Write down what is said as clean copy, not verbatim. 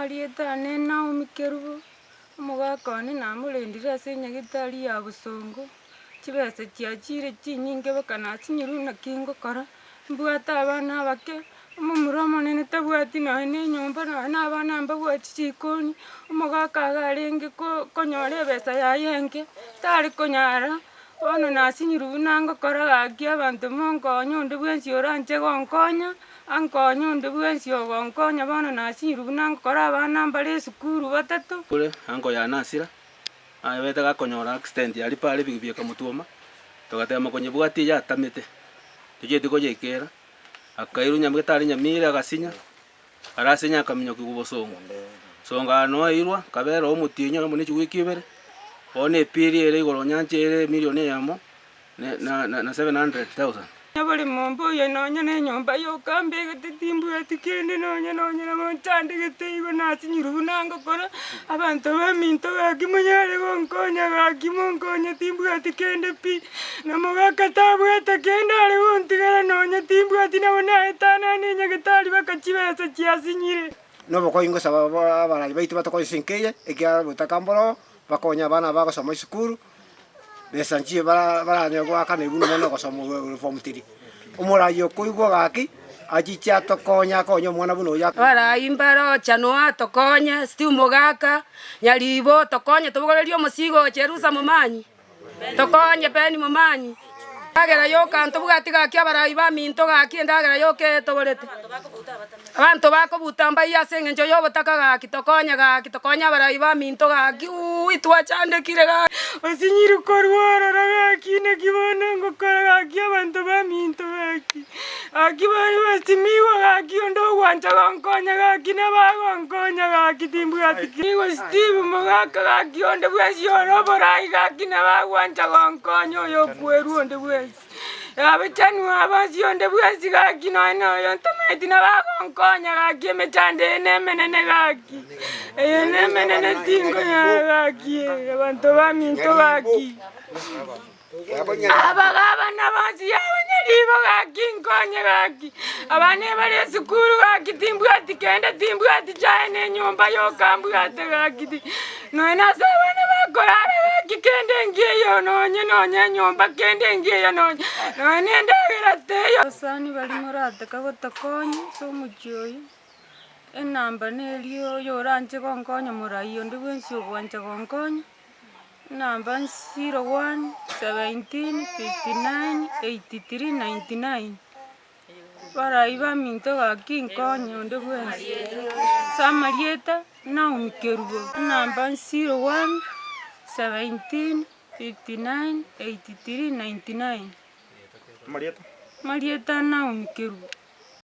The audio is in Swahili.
Marieta ne Naomi Kerubo omogakone namorendire ase enyagitari ya Busongo chibese chiachire chinyinge bokana chinyiruna kingokora mbwate abana abake omomura omonene tabwati noe na enyomba noe na abana mbabwati chikoni omogaka iga arenge konyora ebesa yaye enke tari konyara bono nasinyirwa buna ngokora gaki abanto monkonya onde bwensi oranche gonkonya ankonya onde bwensi ogonkonya bono nasinyirwa buna ngokora abana mbare esukuru batato kore anko ya Nasira bete gakonyora accident yari pare bigibie kamutuoma togatema konyebwati yatamete tujeti koyekera akairu nyamgetari nyamire agasinya arasinya akaminyo kigubosongo songa no irwa kabera omutinyo muni chigwikibere one piri ere igoro nyanche ere milioni yamo na 700,000 nyabole mombo ye nonya ne nyomba yo kambe getitimbu atikende nonya na montande geteigo nasinyiru nango kora abantu baminto bakimunyare gonkonya bakimonkonya timbu atikende pi namogakatabu atakende ale wontigara nonya timbu atinabona etana ne nyagetari bakachibesa chiasinyire nobo ingo saba abarayi baitu batokoisinkeye ekia butakamboro bakonya bana bagosoma isukuru besanchie baranyagwa kana ibuno mono gosoma form 3 omurayi okoigwa gaki achicha tokonya konyo mwana buno ya barayi mbaro chano atokonya stiumo gaka nyalibo tokonya tubugorerio musigo cherusa mumanyi tokonya peni mumanyi agera yoka ntobugati gaki abarayi baminto gaki ndagera yoke toborete abantu bakobuta mbai ase ngenjo yobotaka gaki tokonya abarayi baminto gaki twachandekire gaki osinyiru korwara gaki ne kibona ngokora gaki abantu baminto gaki akibari basimiwa gaki ondo gwanja gonkonya gaki na bagonkonya gaki timbu gaki ngo Steve mogaka gaki onde bwesi orobora gaki na bagwanja gonkonya yo kweru onde bwesi abechanu abasi onde bwesi gaki no yo ntameti na bagonkonya gaki mechande nemenene gaki nemenene tingo ya gaki abantu baminto gaki abagaba nabasi abanyaribo gaki nkonya gaki abane bari esukuru gaki timbu ati kende timbu ati chaene nyomba yo kambu ati gaki no na sabana bakorara gaki kende ngiyo nonya nyomba kende ngiyo nonya no ndagera teyo sani bari murate kagotakonye so mujoyi enamba nelio yoranje gonkonya murayi onde bwensi ogwanje gonkonya namba 01 17 59 83 99 barayi baminto gaki nkonya onde bwensi Marieta Naomi Kerubo namba 01 17 59 83 99 Marieta Naomi Kerubo.